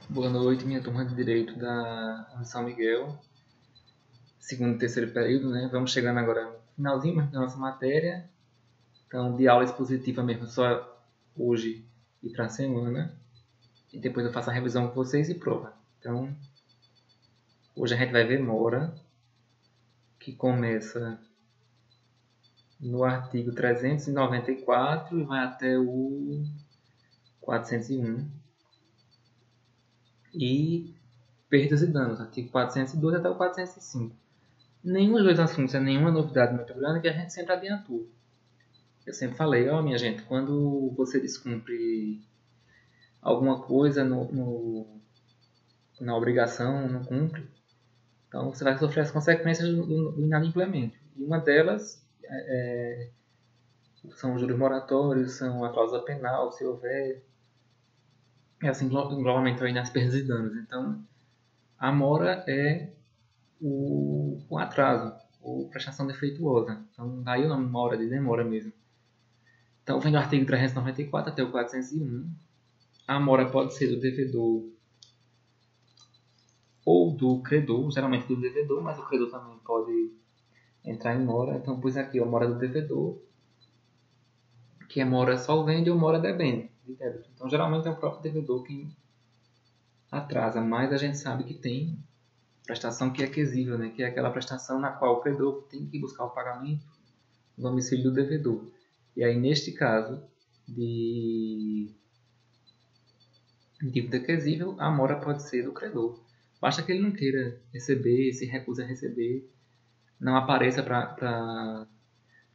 Boa noite, minha turma de Direito da São Miguel, segundo e terceiro período, né? Vamos chegando agora no finalzinho da nossa matéria. Então, de aula expositiva mesmo, só hoje e para a semana. E depois eu faço a revisão com vocês e prova. Então, hoje a gente vai ver mora, que começa no artigo 394 e vai até o 401. E perdas e danos, artigo 402 até o 405. Nenhum dos dois assuntos é nenhuma novidade muito grande que a gente sempre adiantou. Eu sempre falei, minha gente, quando você descumpre alguma coisa na obrigação, não cumpre, então você vai sofrer as consequências do inadimplemento. E uma delas são os juros moratórios, são a cláusula penal, se houver, e assim englobamento aí nas perdas e danos. Então, a mora é o atraso, ou prestação defeituosa. Então, daí o nome mora de demora mesmo. Então, vem do artigo 394 até o 401. A mora pode ser do devedor ou do credor, geralmente do devedor, mas o credor também pode entrar em mora. Então, pus aqui a mora do devedor, que é mora solvente ou mora devendo, de débito. Então, geralmente é o próprio devedor quem atrasa, mas a gente sabe que tem prestação que é quesível, né? Que é aquela prestação na qual o credor tem que buscar o pagamento no domicílio do devedor. E aí, neste caso de dívida quesível, a mora pode ser do credor. Basta que ele não queira receber, se recusa a receber, não apareça para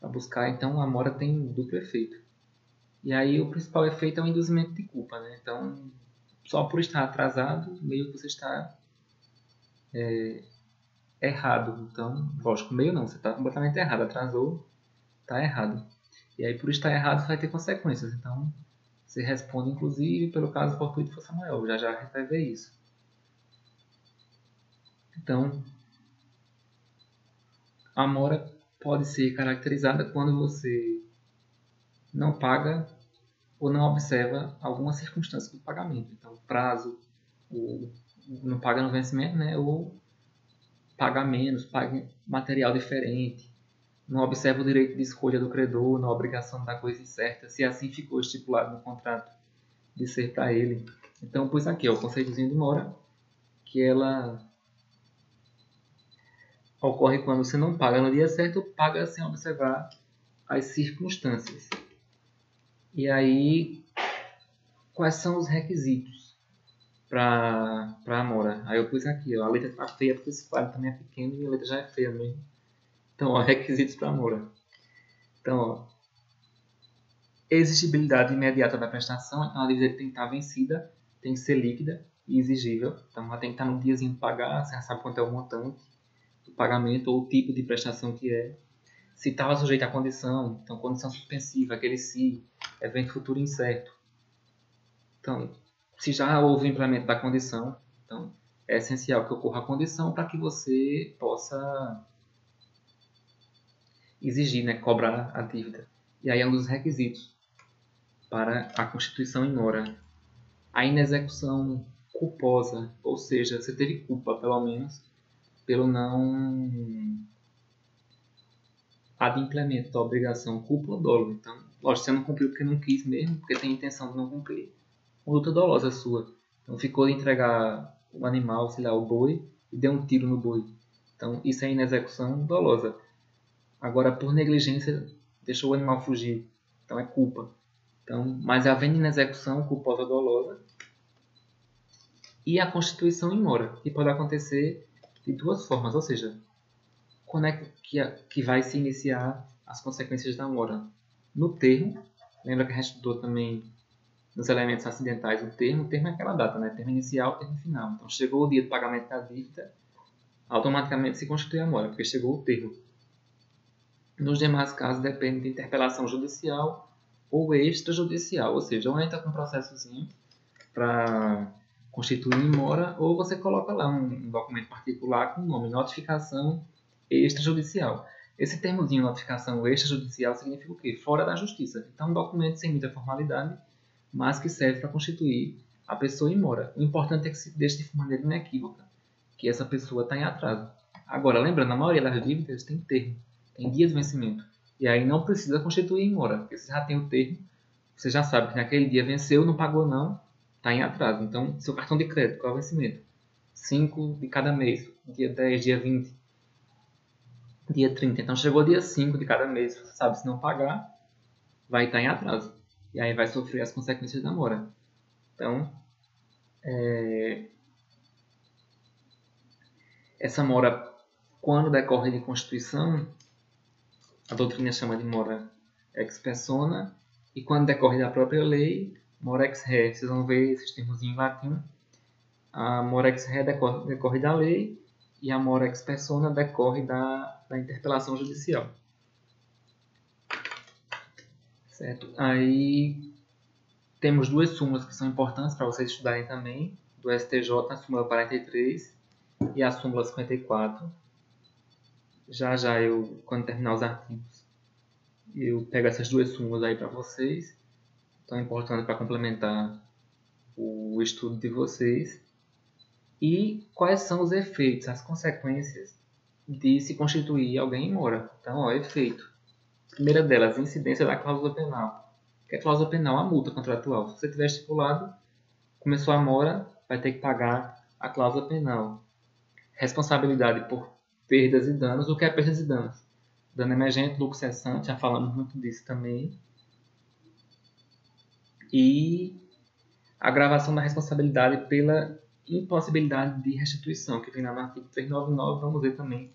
buscar, então a mora tem duplo efeito. E aí o principal efeito é o induzimento de culpa, né? Então, só por estar atrasado, meio que você está errado. Então, lógico, meio não, você está completamente errado, atrasou, está errado. E aí, por estar errado, você vai ter consequências. Então, você responde, inclusive, pelo caso fortuito de força maior. Já já a gente vai ver isso. Então, a mora pode ser caracterizada quando você não paga ou não observa alguma circunstância do pagamento. Então, prazo, ou não paga no vencimento, né? Ou paga menos, paga material diferente, não observa o direito de escolha do credor na obrigação da coisa incerta, se assim ficou estipulado no contrato de ser para ele. Então, pus aqui o conceitozinho de mora, que ela ocorre quando você não paga no dia certo, paga sem observar as circunstâncias. E aí, quais são os requisitos para a mora? Aí eu pus aqui, a letra está feia porque esse quadro também é pequeno e a letra já é feia mesmo. Então, requisitos para a mora. Então, exigibilidade imediata da prestação, então a dívida tem que estar vencida, tem que ser líquida e exigível. Então, ela tem que estar no diazinho de pagar, você já sabe quanto é o montante do pagamento ou o tipo de prestação que é. Se estava sujeito à condição, então condição suspensiva, aquele se, evento futuro incerto. Então, se já houve o implemento da condição, então é essencial que ocorra a condição para que você possa exigir, né, cobrar a dívida. E aí é um dos requisitos para a constituição em mora. A inexecução culposa, ou seja, você teve culpa, pelo menos, pelo não adimplemento da obrigação, culpa ou dolo. Então, lógico, você não cumpriu porque não quis mesmo, porque tem intenção de não cumprir. Conduta dolosa sua. Então, ficou de entregar o animal, sei lá, o boi, e deu um tiro no boi. Então, isso é inexecução dolosa. Agora, por negligência, deixou o animal fugir. Então, é culpa. Então, mas havendo inexecução culposa dolosa, e a constituição em mora, que pode acontecer de duas formas, ou seja, quando é que vai se iniciar as consequências da mora? No termo, lembra que a gente estudou também nos elementos acidentais o termo é aquela data, né? Termo inicial, termo final. Então, chegou o dia do pagamento da dívida, automaticamente se constitui a mora, porque chegou o termo. Nos demais casos, depende de interpelação judicial ou extrajudicial, ou seja, ou entra com um processozinho para constituir em mora, ou você coloca lá um documento particular com o nome notificação extrajudicial. Esse termozinho notificação extrajudicial significa o quê? Fora da justiça. Então, um documento sem muita formalidade, mas que serve para constituir a pessoa ir embora. O importante é que se deixe de maneira inequívoca que essa pessoa está em atraso. Agora, lembrando, a maioria das dívidas tem termo, tem dia de vencimento. E aí não precisa constituir em mora, porque você já tem o termo, você já sabe que naquele dia venceu, não pagou não, está em atraso. Então, seu cartão de crédito, qual é o vencimento? 5 de cada mês, dia 10, dia 20, dia 30. Então, chegou dia 5 de cada mês, você sabe, se não pagar, vai estar em atraso. E aí vai sofrer as consequências da mora. Então, essa mora, quando decorre de constituição, a doutrina chama de mora ex persona, e quando decorre da própria lei, mora ex re. Vocês vão ver esses termos em latim. A mora ex re decorre da lei e a mora ex persona decorre da interpelação judicial. Certo? Aí temos duas súmulas que são importantes para vocês estudarem também, do STJ, a súmula 43 e a súmula 54. Já eu, quando terminar os artigos, eu pego essas duas súmulas aí para vocês. Então é importante para complementar o estudo de vocês. E quais são os efeitos, as consequências de se constituir alguém em mora. Então, efeito. A primeira delas, incidência da cláusula penal. O que é cláusula penal? A multa contratual. Se você tiver estipulado, começou a mora, vai ter que pagar a cláusula penal. Responsabilidade por perdas e danos. O que é perdas e danos? Dano emergente, lucro cessante, já falamos muito disso também. E agravação da responsabilidade pela impossibilidade de restituição, que vem lá no artigo 399, vamos ver também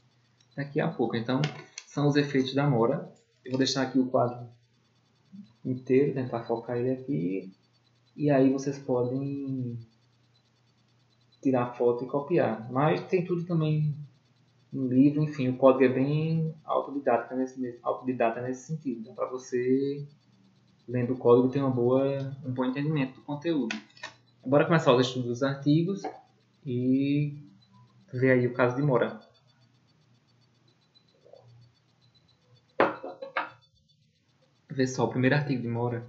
daqui a pouco. Então, são os efeitos da mora. Eu vou deixar aqui o quadro inteiro, tentar focar ele aqui. E aí vocês podem tirar foto e copiar. Mas tem tudo também no livro, enfim, o código é bem autodidata nesse sentido. Então, para você, lendo o código, ter um bom entendimento do conteúdo. Bora começar os estudos dos artigos e ver aí o caso de mora. Vê só, o primeiro artigo de mora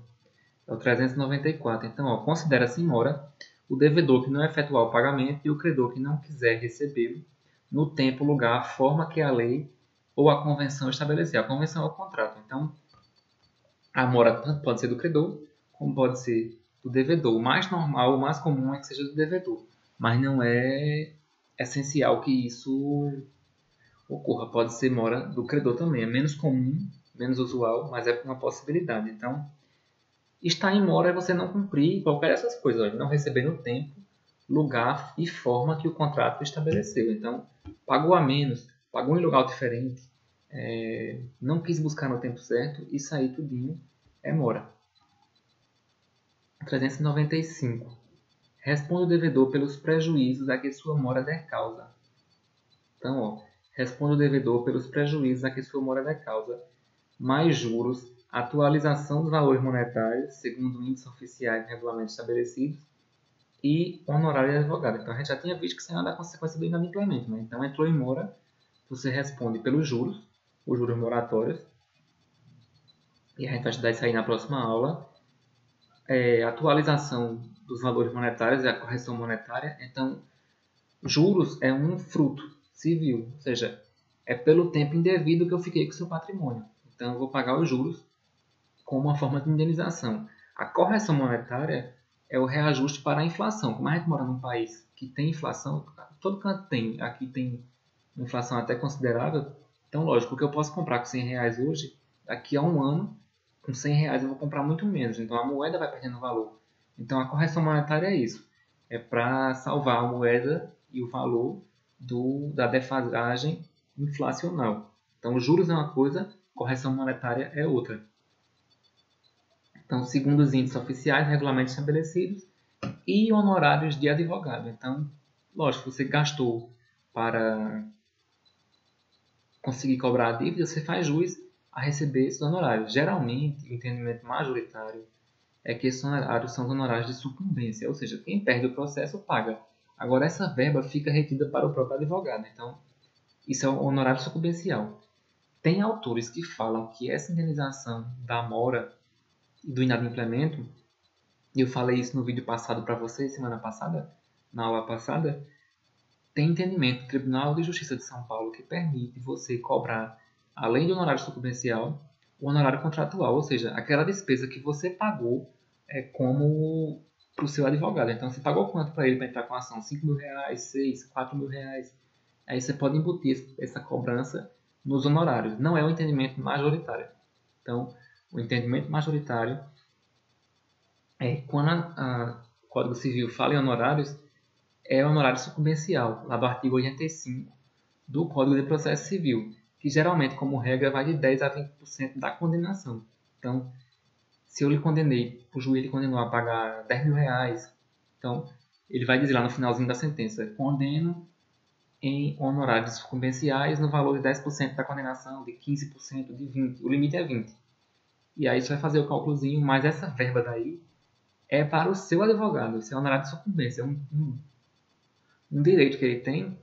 é o 394. Então, considera-se em mora o devedor que não efetuar o pagamento e o credor que não quiser recebê-lo no tempo, lugar, forma que a lei ou a convenção estabelecer. A convenção é o contrato. Então, a mora tanto pode ser do credor como pode ser do devedor. O mais normal, o mais comum é que seja do devedor, mas não é essencial que isso ocorra. Pode ser mora do credor também. É menos comum, menos usual, mas é uma possibilidade. Então, estar em mora é você não cumprir qualquer dessas coisas. Não receber no tempo, lugar e forma que o contrato estabeleceu. Então, pagou a menos, pagou em lugar diferente, não quis buscar no tempo certo, isso aí tudinho é mora. 395. Responde o devedor pelos prejuízos a que sua mora der causa. Então, responde o devedor pelos prejuízos a que sua mora der causa, mais juros, atualização dos valores monetários, segundo índices oficiais e regulamentos estabelecidos, e honorário de advogado. Então, a gente já tinha visto que isso é uma da consequência do inadimplemento. Né? Então, entrou em mora, você responde pelos juros, os juros moratórios, e a gente vai estudar isso aí na próxima aula. Atualização dos valores monetários e a correção monetária. Então, juros é um fruto civil, ou seja, é pelo tempo indevido que eu fiquei com o seu patrimônio. Então, eu vou pagar os juros como uma forma de indenização. A correção monetária é o reajuste para a inflação. Como a gente mora num país que tem inflação, todo canto tem, aqui tem inflação até considerável, então, lógico, o que eu posso comprar com R$100 hoje, daqui a um ano, com R$100 eu vou comprar muito menos. Então, a moeda vai perdendo valor. Então, a correção monetária é isso. É para salvar a moeda e o valor da defasagem inflacional. Então, juros é uma coisa, correção monetária é outra. Então, segundo os índices oficiais, regulamentos estabelecidos e honorários de advogado. Então, lógico, você gastou para conseguir cobrar a dívida, você faz jus a receber esses honorários. Geralmente, o entendimento majoritário é que esses honorários são honorários de sucumbência, ou seja, quem perde o processo paga. Agora, essa verba fica retida para o próprio advogado. Então, isso é o honorário sucumbencial. Tem autores que falam que essa indenização da mora e do inadimplemento eu falei isso no vídeo passado para vocês, semana passada, na aula passada, tem entendimento do Tribunal de Justiça de São Paulo que permite você cobrar, além do honorário sucumbencial, o honorário contratual, ou seja, aquela despesa que você pagou como para o seu advogado. Então, você pagou quanto para ele para entrar com a ação? R$ 5.000, 6, R$ 4.000. Aí você pode embutir essa cobrança nos honorários. Não é o entendimento majoritário. Então, o entendimento majoritário é quando o Código Civil fala em honorários, é o honorário sucumbencial, lá do artigo 85 do Código de Processo Civil, que geralmente, como regra, vai de 10 a 20% da condenação. Então, se eu lhe condenei, o juiz lhe condenou a pagar R$ 10.000, então ele vai dizer lá no finalzinho da sentença, condeno em honorários sucumbenciais no valor de 10% da condenação, de 15%, de 20%, o limite é 20%. E aí você vai fazer o cálculozinho, mas essa verba daí é para o seu advogado, esse é honorário de sucumbência, é um direito que ele tem,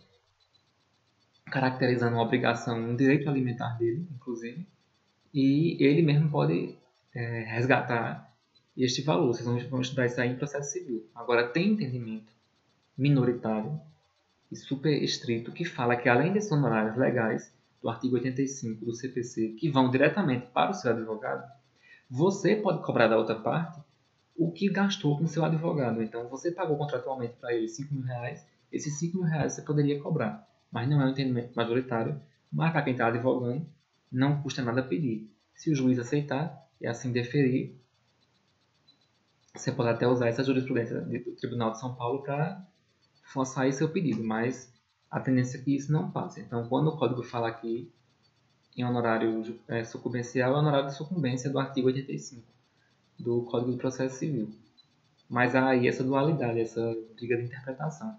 caracterizando uma obrigação, um direito alimentar dele, inclusive, e ele mesmo pode resgatar este valor. Vocês vão estudar isso aí em processo civil. Agora, tem entendimento minoritário e super estrito que fala que, além desses honorários legais do artigo 85 do CPC, que vão diretamente para o seu advogado, você pode cobrar da outra parte o que gastou com o seu advogado. Então, você pagou contratualmente para ele R$ 5.000, esses R$ 5.000 você poderia cobrar, mas não é um entendimento majoritário, mas para quem está advogando, não custa nada pedir. Se o juiz aceitar e assim deferir, você pode até usar essa jurisprudência do Tribunal de São Paulo para forçar aí seu pedido, mas a tendência é que isso não passe. Então, quando o código fala aqui em honorário sucumbencial, é honorário de sucumbência do artigo 85 do Código de Processo Civil. Mas há aí essa dualidade, essa briga de interpretação.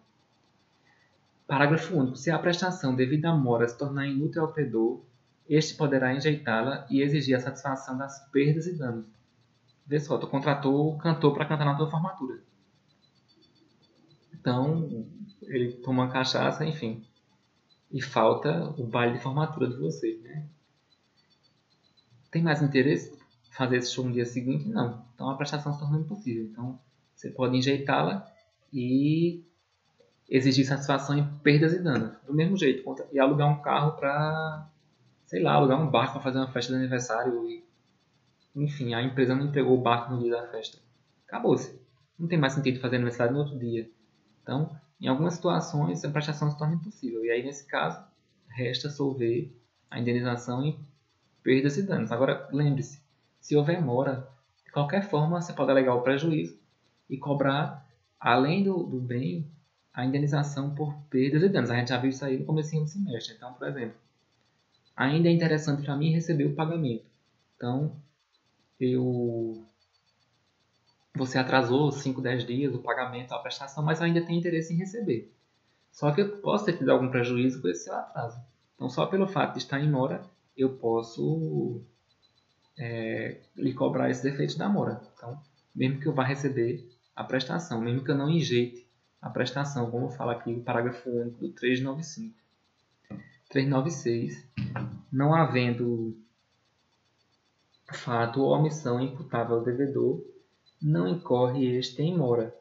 Parágrafo único. Se a prestação devida à mora se tornar inútil ao credor, este poderá enjeitá-la e exigir a satisfação das perdas e danos. Vê só, tu contratou o cantor para cantar na tua formatura. Então, ele toma uma cachaça, enfim, e falta o baile de formatura de vocês, né? Tem mais interesse em fazer esse show no dia seguinte? Não. Então, a prestação se torna impossível. Então, você pode enjeitá-la e exigir satisfação em perdas e danos. Do mesmo jeito, e alugar um carro para, sei lá, alugar um barco para fazer uma festa de aniversário e, enfim, a empresa não entregou o barco no dia da festa. Acabou-se. Não tem mais sentido fazer aniversário no outro dia. Então, em algumas situações, a prestação se torna impossível. E aí, nesse caso, resta solver a indenização em perdas e danos. Agora, lembre-se, se houver mora, de qualquer forma, você pode alegar o prejuízo e cobrar, além do bem, a indenização por perdas e danos. A gente já viu isso aí no comecinho do semestre. Então, por exemplo, ainda é interessante para mim receber o pagamento. Então, você atrasou 5, 10 dias o pagamento, a prestação, mas ainda tem interesse em receber. Só que eu posso ter tido algum prejuízo com esse seu atraso. Então, só pelo fato de estar em mora, eu posso lhe cobrar esses efeitos da mora. Então, mesmo que eu vá receber a prestação, mesmo que eu não enjeite a prestação, como fala aqui o parágrafo único do 395. 396. Não havendo fato ou omissão imputável ao devedor, não incorre este em mora.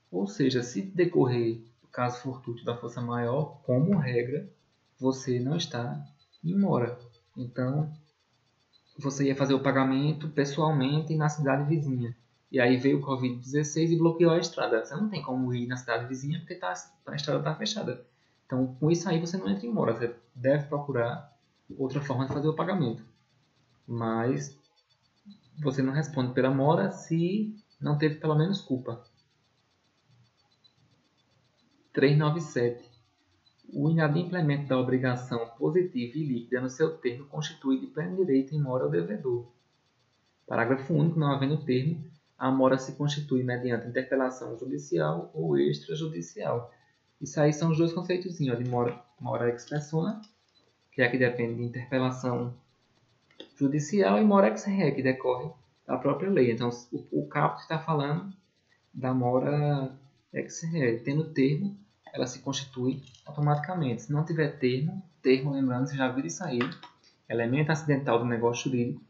Ou seja, se decorrer o caso fortuito da força maior, como regra, você não está em mora. Então, você ia fazer o pagamento pessoalmente na cidade vizinha. E aí veio o Covid-16 e bloqueou a estrada. Você não tem como ir na cidade vizinha porque a estrada está fechada. Então, com isso aí, você não entra em mora. Você deve procurar outra forma de fazer o pagamento. Mas você não responde pela mora se não teve pelo menos culpa. 397. O inadimplemento da obrigação positiva e líquida no seu termo constitui de pleno direito em mora ao devedor. Parágrafo único. Não havendo termo, a mora se constitui mediante interpelação judicial ou extrajudicial. Isso aí são os dois conceitos de mora ex persona, que é a que depende de interpelação judicial, e mora ex re, que decorre da própria lei. Então, o caput está falando da mora ex re. Tendo termo, ela se constitui automaticamente. Se não tiver termo, lembrando, você já viu isso aí, elemento acidental do negócio jurídico,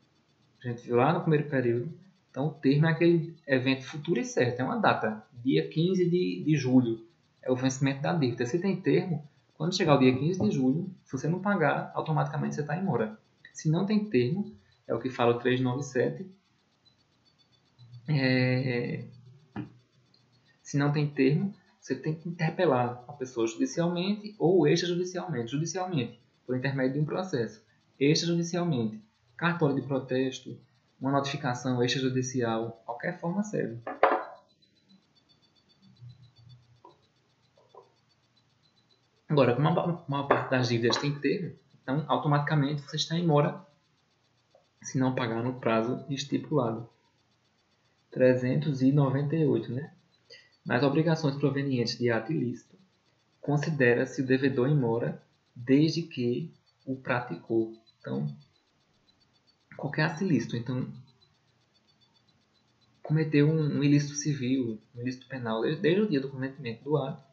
a gente viu lá no primeiro período, Então, o termo é aquele evento futuro e certo, é uma data. Dia 15 de julho é o vencimento da dívida. Se tem termo, quando chegar o dia 15 de julho, se você não pagar, automaticamente você está em mora. Se não tem termo, é o que fala o 397. Se não tem termo, você tem que interpelar a pessoa judicialmente ou extrajudicialmente. Judicialmente, por intermédio de um processo. Extrajudicialmente, cartório de protesto, uma notificação extrajudicial, qualquer forma serve. Agora, como a maior parte das dívidas tem termo, então automaticamente você está em mora se não pagar no prazo estipulado. 398, né? Nas obrigações provenientes de ato ilícito, considera-se o devedor em mora desde que o praticou. Então, qualquer ato ilícito. Então, cometeu um ilícito civil, um ilícito penal, desde o dia do cometimento do ato,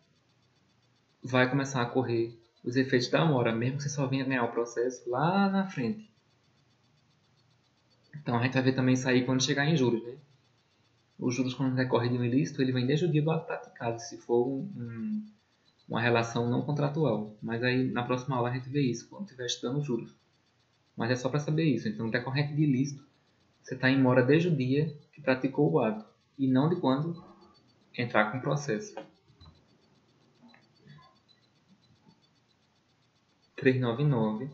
vai começar a correr os efeitos da mora, mesmo que você só venha ganhar o processo lá na frente. Então, a gente vai ver também isso aí quando chegar em juros, né? Os juros, quando decorre de um ilícito, ele vem desde o dia do ato praticado, se for uma relação não contratual. Mas aí, na próxima aula, a gente vê isso, quando estiver estudando juros. Mas é só para saber isso. Então, decorrente de ilícito, você está em mora desde o dia que praticou o ato, e não de quando entrar com o processo. 399.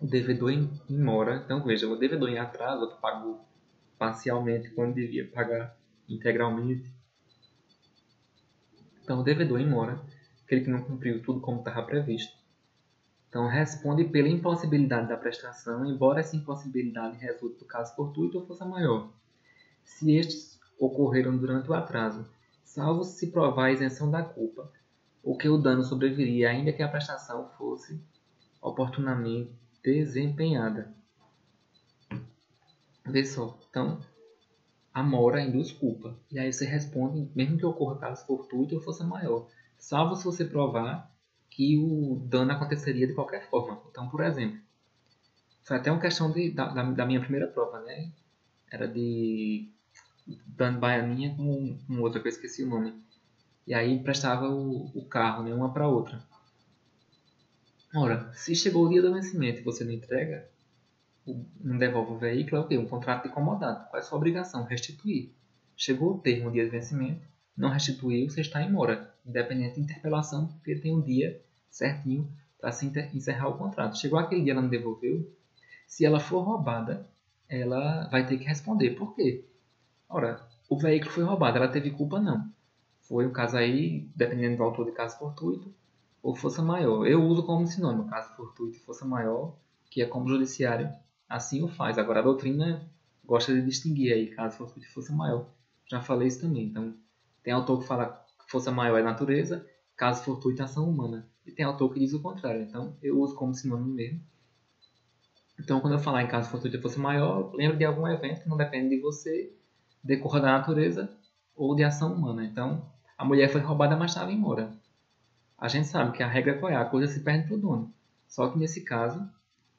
O devedor em mora. Então, veja, o devedor em atraso, que pagou parcialmente quando devia pagar integralmente. Então, o devedor em mora, aquele que não cumpriu tudo como estava previsto. Então, responde pela impossibilidade da prestação, embora essa impossibilidade resulte do caso fortuito ou força maior. Se estes ocorreram durante o atraso, salvo se provar a isenção da culpa, ou que o dano sobreviria ainda que a prestação fosse oportunamente desempenhada. Vê só, então, a mora induz culpa. E aí você responde, mesmo que ocorra caso fortuito ou força maior, salvo se você provar que o dano aconteceria de qualquer forma. Então, por exemplo, foi até uma questão da minha primeira prova, né? Era de dano baianinha com outra que eu esqueci o nome. E aí emprestava o carro, né? Uma para outra. Ora, se chegou o dia do vencimento e você não entrega, não devolve o veículo, é o quê? Um contrato de comodato. Qual é a sua obrigação? Restituir. Chegou o termo, o dia de vencimento, não restituiu, você está em mora. Independente de interpelação, porque tem um dia certinho para se encerrar o contrato. Chegou aquele dia, ela não devolveu. Se ela for roubada, ela vai ter que responder. Por quê? Ora, o veículo foi roubado, ela teve culpa? Não. Foi um caso aí, dependendo do autor de caso fortuito, ou força maior. Eu uso como sinônimo caso fortuito e força maior, que é como o judiciário assim o faz. Agora, a doutrina gosta de distinguir aí caso fortuito e força maior. Já falei isso também. Então, tem autor que fala que força maior é natureza, caso fortuito é ação humana. E tem autor que diz o contrário. Então, eu uso como sinônimo mesmo. Então, quando eu falar em caso fortuito e força maior, lembre de algum evento que não depende de você, decorra da natureza ou de ação humana. Então, a mulher foi roubada, mas estava em mora. A gente sabe que a regra qual é? A coisa se perde para o dono. Só que nesse caso,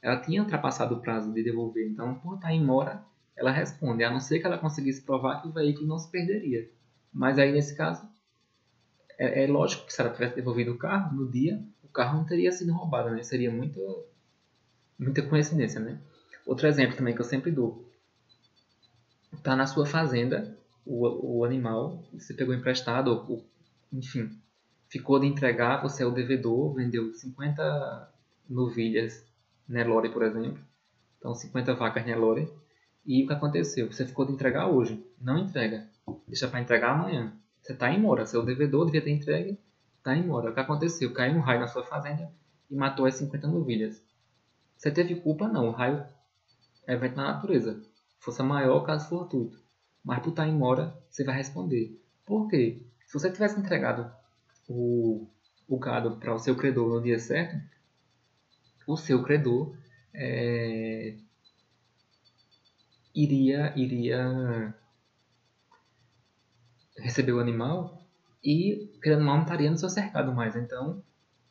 ela tinha ultrapassado o prazo de devolver. Então, por estar em mora, ela responde, a não ser que ela conseguisse provar que o veículo não se perderia. Mas aí, nesse caso, é lógico que se ela tivesse devolvido o carro no dia, o carro não teria sido roubado, né? Seria muita coincidência, né? Outro exemplo também que eu sempre dou. Está na sua fazenda o animal, você pegou emprestado, ou, enfim, ficou de entregar, você é o devedor, vendeu 50 novilhas Nelore, por exemplo. Então, 50 vacas Nelore. E o que aconteceu? Você ficou de entregar hoje. Não entrega. Deixa para entregar amanhã. Você está em mora. Seu devedor devia ter entregue. Está em mora. O que aconteceu? Caiu um raio na sua fazenda e matou as 50 novilhas. Você teve culpa? Não. O raio é evento na natureza. Força maior, caso fortuito. Mas por estar em mora, você vai responder. Por quê? Se você tivesse entregado o gado para o seu credor no dia certo, o seu credor iria receber o animal e aquele animal não estaria no seu cercado mais. Então,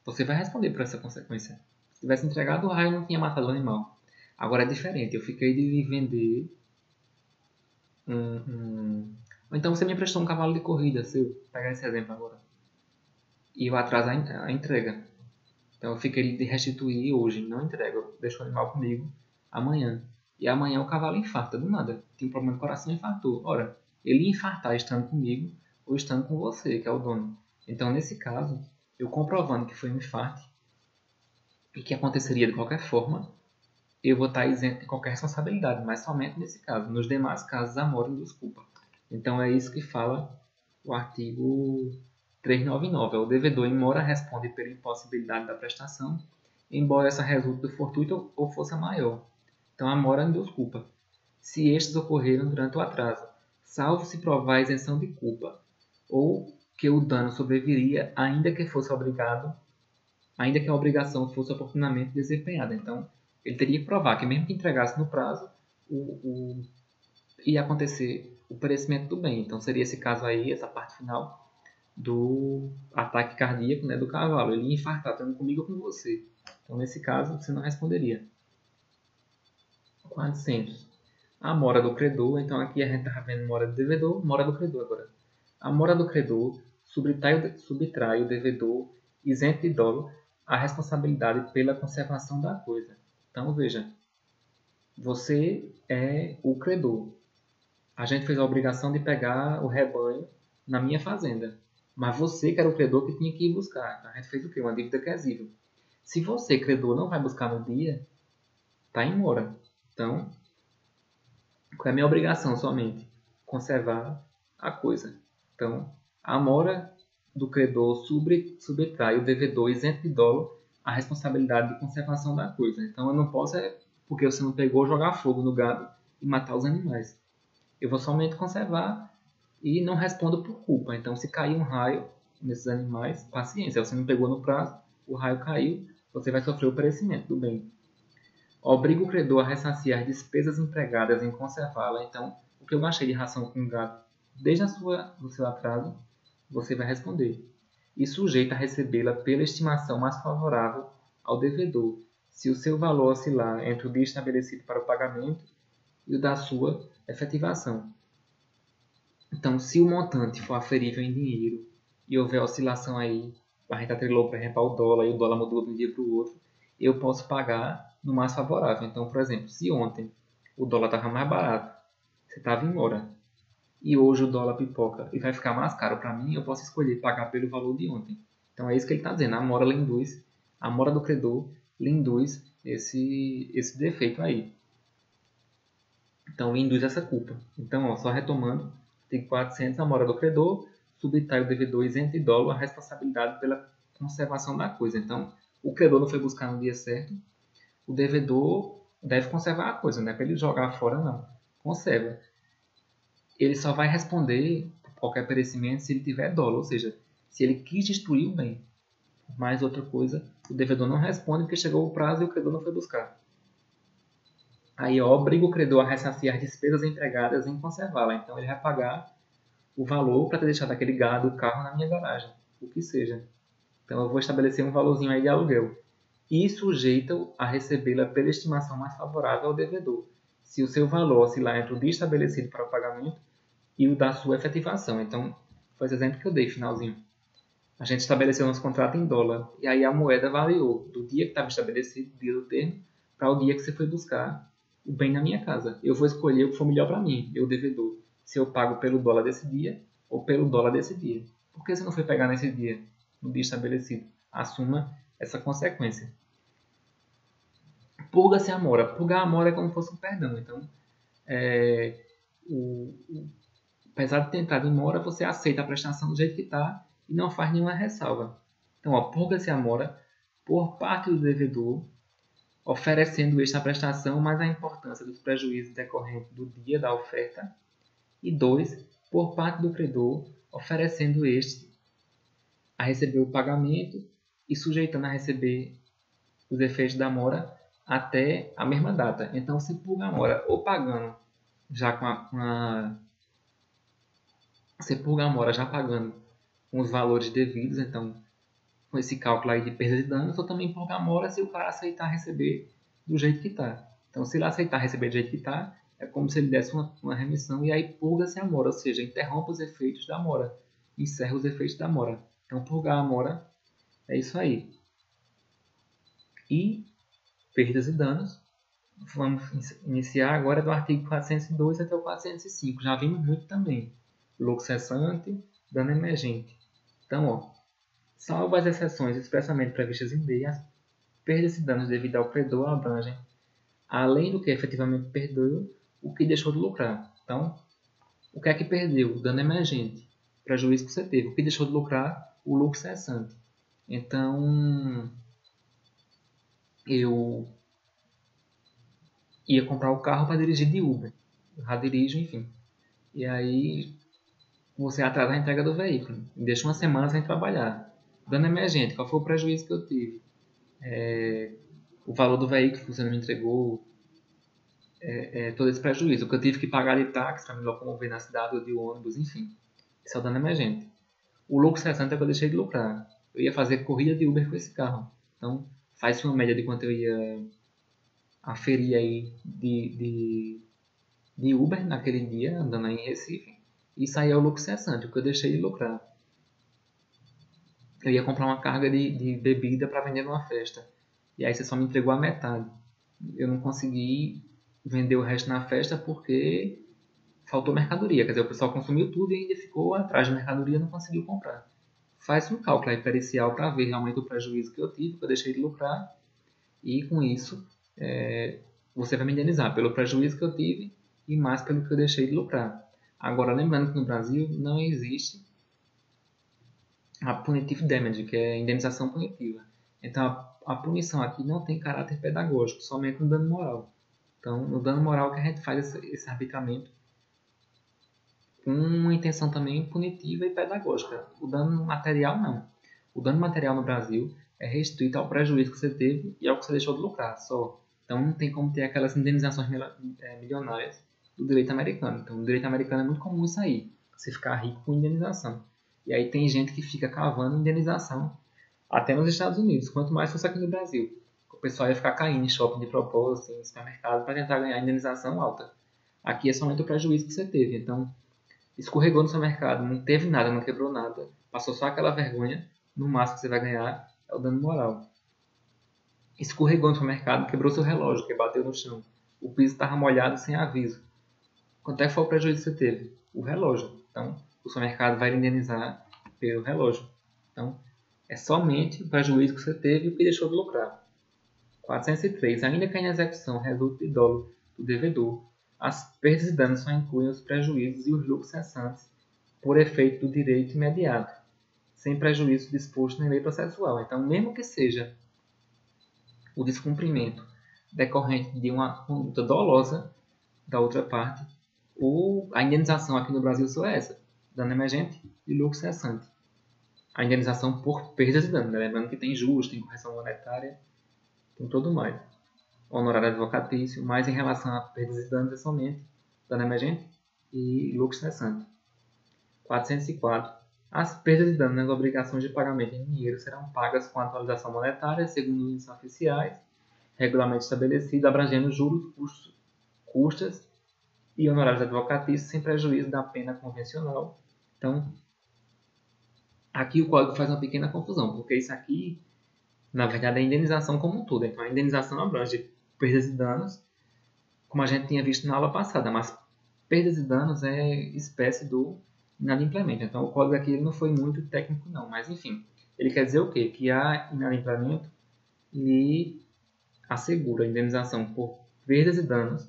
você vai responder por essa consequência. Se tivesse entregado, o raio não tinha matado o animal. Agora é diferente. Eu fiquei de vender Ou então você me emprestou um cavalo de corrida, se eu pegar esse exemplo agora, e eu atraso a entrega. Então eu fiquei de restituir hoje, não entrego, eu deixo o animal comigo amanhã. E amanhã o cavalo infarta do nada. Tem um problema no coração e infartou. Ora, ele ia infartar estando comigo ou estando com você, que é o dono. Então nesse caso, eu comprovando que foi um infarto e que aconteceria de qualquer forma, eu vou estar isento de qualquer responsabilidade, mas somente nesse caso. Nos demais casos, a mora induz culpa. Então é isso que fala o artigo 399. O devedor em mora responde pela impossibilidade da prestação, embora essa resulte do fortuito ou força maior. Então a mora induz culpa, se estes ocorreram durante o atraso, salvo se provar a isenção de culpa, ou que o dano sobreviria ainda que fosse obrigado, ainda que a obrigação fosse oportunamente desempenhada. Então, ele teria que provar que mesmo que entregasse no prazo, ia acontecer o perecimento do bem. Então, seria esse caso aí, essa parte final do ataque cardíaco, né, do cavalo. Ele ia infartar tanto comigo ou com você. Então, nesse caso, você não responderia. 400. A mora do credor. Então, aqui a gente está vendo mora do devedor, mora do credor agora. A mora do credor subtrai o devedor isento de dolo a responsabilidade pela conservação da coisa. Então, veja, você é o credor. A gente fez a obrigação de pegar o rebanho na minha fazenda. Mas você, que era o credor, que tinha que ir buscar. Então, a gente fez o quê? Uma dívida quesível. Se você, credor, não vai buscar no dia, está em mora. Então, qual é a minha obrigação somente? Conservar a coisa. Então, a mora do credor subtrai o devedor isento de dolo a responsabilidade de conservação da coisa. Então, eu não posso, porque você não pegou, jogar fogo no gado e matar os animais. Eu vou somente conservar e não respondo por culpa. Então, se cair um raio nesses animais, paciência, você não pegou no prazo, o raio caiu, você vai sofrer o perecimento do bem. Obriga o credor a ressarcir despesas empregadas em conservá-la. Então, o que eu gastei de ração com o gado desde o seu atraso, você vai responder. E sujeita a recebê-la pela estimação mais favorável ao devedor, se o seu valor oscilar entre o dia estabelecido para o pagamento e o da sua efetivação. Então, se o montante for aferível em dinheiro e houver oscilação aí, a gente atrelou, por exemplo, ao dólar e o dólar mudou de um dia para o outro, eu posso pagar no mais favorável. Então, por exemplo, se ontem o dólar estava mais barato, você estava em mora, e hoje o dólar pipoca e vai ficar mais caro para mim, eu posso escolher pagar pelo valor de ontem. Então, é isso que ele está dizendo. A mora do credor lhe induz esse defeito aí. Então, lhe induz essa culpa. Então, ó, só retomando, artigo 400, a mora do credor subtrai o devedor isento de dolo a responsabilidade pela conservação da coisa. Então, o credor não foi buscar no dia certo, o devedor deve conservar a coisa, não é para ele jogar fora, não. Conserva. Ele só vai responder por qualquer perecimento se ele tiver dolo, ou seja, se ele quis destruir o bem. Mais outra coisa, o devedor não responde porque chegou o prazo e o credor não foi buscar. Aí obriga o credor a ressarcir as despesas empregadas em conservá-la. Então ele vai pagar o valor para ter deixado aquele gado, o carro na minha garagem, o que seja. Então eu vou estabelecer um valorzinho aí de aluguel e sujeita-o a recebê-la pela estimação mais favorável ao devedor, se o seu valor oscilar entre o dia estabelecido para o pagamento e o da sua efetivação. Então, foi esse exemplo que eu dei, finalzinho. A gente estabeleceu nosso contrato em dólar, e aí a moeda variou do dia que estava estabelecido, do dia do termo, para o dia que você foi buscar o bem na minha casa. Eu vou escolher o que for melhor para mim, eu devedor, se eu pago pelo dólar desse dia ou pelo dólar desse dia. Por que você não foi pegar nesse dia, no dia estabelecido? Assuma essa consequência. Purga-se a mora. Purgar a mora é como se fosse um perdão. Então, apesar de ter entrado em mora, você aceita a prestação do jeito que está e não faz nenhuma ressalva. Então, purga-se a mora por parte do devedor, oferecendo esta prestação, mais a importância dos prejuízos decorrentes do dia da oferta. E 2, por parte do credor, oferecendo este a receber o pagamento e sujeitando a receber os efeitos da mora até a mesma data. Então, você purga a mora ou pagando já você purga a mora já pagando com os valores devidos, então com esse cálculo aí de perda de danos, ou também purga a mora se o cara aceitar receber do jeito que está. Então, se ele aceitar receber do jeito que está, é como se ele desse uma remissão e aí purga-se a mora, ou seja, interrompe os efeitos da mora, encerra os efeitos da mora. Então, purgar a mora é isso aí. E perdas e danos. Vamos iniciar agora do artigo 402 até o 405. Já vimos muito também. Lucro cessante, dano emergente. Então, ó, salvo as exceções expressamente previstas em lei, as perdas e danos devido ao credor abrangem, além do que efetivamente perdeu, o que deixou de lucrar. Então, o que é que perdeu? O dano emergente, prejuízo que você teve. O que deixou de lucrar? O lucro cessante. Então, eu ia comprar o carro para dirigir de Uber. Eu já dirijo, enfim. E aí, você atrasa a entrega do veículo. Deixa uma semana sem trabalhar. Dano emergente, qual foi o prejuízo que eu tive? O valor do veículo que você não me entregou, todo esse prejuízo. O que eu tive que pagar de táxi para me locomover na cidade ou de ônibus, enfim. Isso é o dano emergente. O lucro cessante é que eu deixei de lucrar. Eu ia fazer corrida de Uber com esse carro. Então, faz uma média de quanto eu ia aferir aí de Uber naquele dia, andando aí em Recife. Isso aí é o lucro cessante, o que eu deixei de lucrar. Eu ia comprar uma carga de bebida para vender numa festa. E aí você só me entregou a metade. Eu não consegui vender o resto na festa porque faltou mercadoria. Quer dizer, o pessoal consumiu tudo e ainda ficou atrás de mercadoria e não conseguiu comprar. Faz um cálculo aí pericial para ver realmente o prejuízo que eu tive, que eu deixei de lucrar. E com isso, você vai me indenizar pelo prejuízo que eu tive e mais pelo que eu deixei de lucrar. Agora, lembrando que no Brasil não existe a punitive damage, que é a indenização punitiva. Então, a punição aqui não tem caráter pedagógico, somente no dano moral. Então, no dano moral que a gente faz esse arbitramento com uma intenção também punitiva e pedagógica. O dano material, não. O dano material no Brasil é restrito ao prejuízo que você teve e ao que você deixou de lucrar, só. Então, não tem como ter aquelas indenizações milionárias do direito americano. Então, no direito americano é muito comum isso aí, você ficar rico com indenização. E aí tem gente que fica cavando indenização até nos Estados Unidos, quanto mais fosse aqui no Brasil. O pessoal ia ficar caindo em shopping de propósito, em supermercado, para tentar ganhar indenização alta. Aqui é somente o prejuízo que você teve. Então, escorregou no seu mercado, não teve nada, não quebrou nada, passou só aquela vergonha, no máximo que você vai ganhar é o dano moral. Escorregou no seu mercado, quebrou seu relógio, que bateu no chão. O piso estava molhado sem aviso. Quanto é que foi o prejuízo que você teve? O relógio. Então, o seu mercado vai lhe indenizar pelo relógio. Então, é somente o prejuízo que você teve e o que deixou de lucrar. 403. Ainda que a execução resulte de dolo do devedor, as perdas e danos só incluem os prejuízos e os lucros cessantes por efeito do direito imediato, sem prejuízo disposto na lei processual. Então, mesmo que seja o descumprimento decorrente de uma conduta dolosa da outra parte, a indenização aqui no Brasil só é essa: dano emergente e lucro cessante. A indenização por perdas e danos, né? Lembrando que tem juros, tem correção monetária, tem tudo mais. Honorário advocatício, mas em relação a perdas e danos é somente dano emergente e lucro cessante. 404. As perdas e danos nas obrigações de pagamento em dinheiro serão pagas com atualização monetária, segundo índices oficiais, regulamento estabelecido, abrangendo juros, custas e honorários advocatícios, sem prejuízo da pena convencional. Então, aqui o código faz uma pequena confusão, porque isso aqui, na verdade, é a indenização como um todo. Então, a indenização abrange perdas e danos, como a gente tinha visto na aula passada, mas perdas e danos é espécie do inadimplemento. Então, o código aqui ele não foi muito técnico, não, mas enfim, ele quer dizer o quê? Que a inadimplemento lhe assegura a indenização por perdas e danos,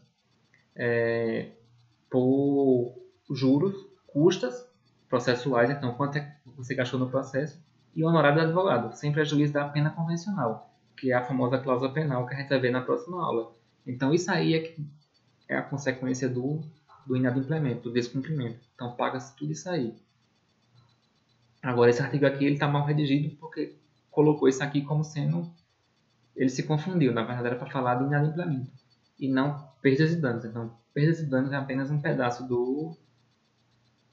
por juros, custas processuais, então quanto é que você gastou no processo, e o honorário do advogado, sem prejuízo da pena convencional, que é a famosa cláusula penal que a gente vai ver na próxima aula. Então isso aí é a consequência do inadimplemento, do descumprimento. Então paga-se tudo isso aí. Agora esse artigo aqui está mal redigido porque colocou isso aqui como sendo... Ele se confundiu, na verdade era para falar de inadimplemento e não perdas e danos. Então perdas e danos é apenas um pedaço do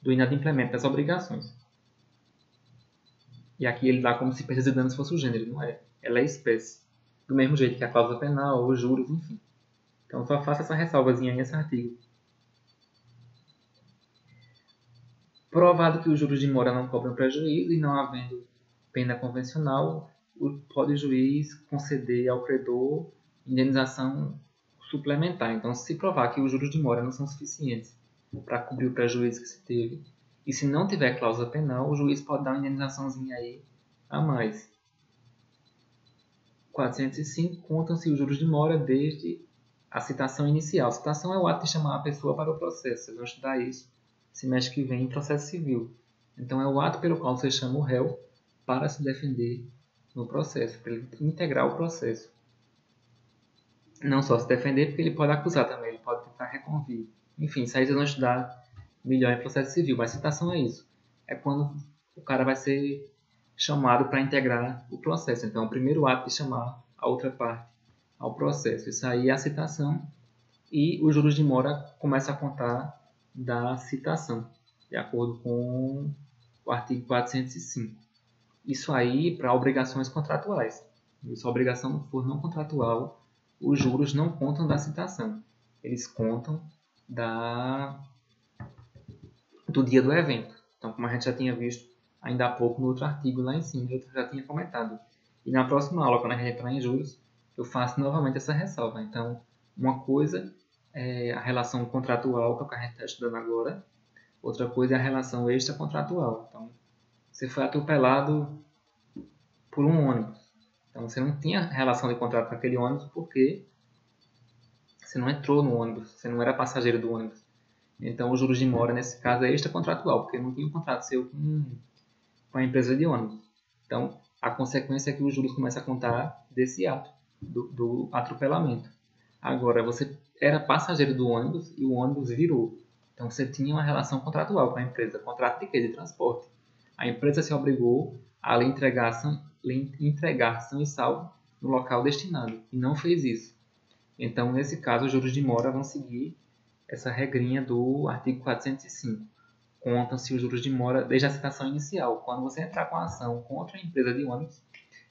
inadimplemento das obrigações. E aqui ele dá como se perdas e danos fosse o gênero, não é? Ela é espécie. Do mesmo jeito que a cláusula penal, os juros, enfim. Então só faça essa ressalvazinha nesse artigo. Provado que os juros de mora não cobrem prejuízo e não havendo pena convencional, pode o juiz conceder ao credor indenização suplementar. Então, se provar que os juros de mora não são suficientes para cobrir o prejuízo que se teve, e se não tiver cláusula penal, o juiz pode dar uma indenizaçãozinha aí a mais. 405. Contam-se os juros de mora desde a citação inicial. A citação é o ato de chamar a pessoa para o processo. Vocês vão estudar isso semestre que vem em processo civil. Então, é o ato pelo qual você chama o réu para se defender no processo, para ele integrar o processo. Não só se defender, porque ele pode acusar também, ele pode tentar reconvir. Enfim, isso aí vocês vão estudar melhor em processo civil, mas citação é isso. É quando o cara vai ser chamado para integrar o processo. Então, o primeiro ato de chamar a outra parte ao processo. Isso aí é a citação e os juros de mora começam a contar da citação, de acordo com o artigo 405. Isso aí para obrigações contratuais. Se a obrigação for não contratual, os juros não contam da citação. Eles contam do dia do evento. Então, como a gente já tinha visto ainda há pouco no outro artigo lá em cima, eu já tinha comentado. E na próxima aula, quando a gente entrar em juros, eu faço novamente essa ressalva. Então, uma coisa é a relação contratual, que é o que a gente está estudando agora. Outra coisa é a relação extracontratual. Então, você foi atropelado por um ônibus. Então, você não tinha relação de contrato com aquele ônibus porque você não entrou no ônibus, você não era passageiro do ônibus. Então, os juros de mora, nesse caso, é extracontratual, porque não tinha um contrato seu com a empresa de ônibus. Então, a consequência é que os juros começam a contar desse ato, do atropelamento. Agora, você era passageiro do ônibus e o ônibus virou. Então, você tinha uma relação contratual com a empresa. Contrato de quê? De transporte. A empresa se obrigou a lhe entregar são e salvo no local destinado. E não fez isso. Então, nesse caso, os juros de mora vão seguir essa regrinha do artigo 405. Contam-se os juros de mora desde a citação inicial. Quando você entrar com a ação contra a empresa de ônibus,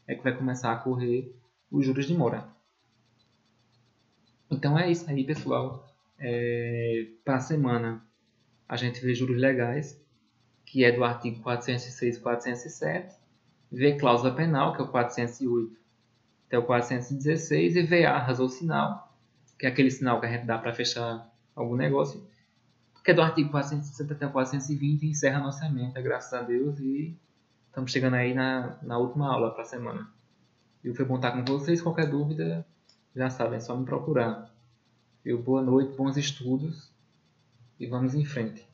é que vai começar a correr os juros de mora. Então é isso aí, pessoal. Para a semana, a gente vê juros legais, que é do artigo 406 e 407. Vê cláusula penal, que é o 408 até o 416. E vê arras ou sinal, que é aquele sinal que a gente dá para fechar algum negócio, que é do artigo 460 até o 420 e encerra nossa ementa, graças a Deus. E estamos chegando aí na última aula para a semana. E foi bom estar com vocês. Qualquer dúvida, já sabem, é só me procurar. Boa noite, bons estudos e vamos em frente.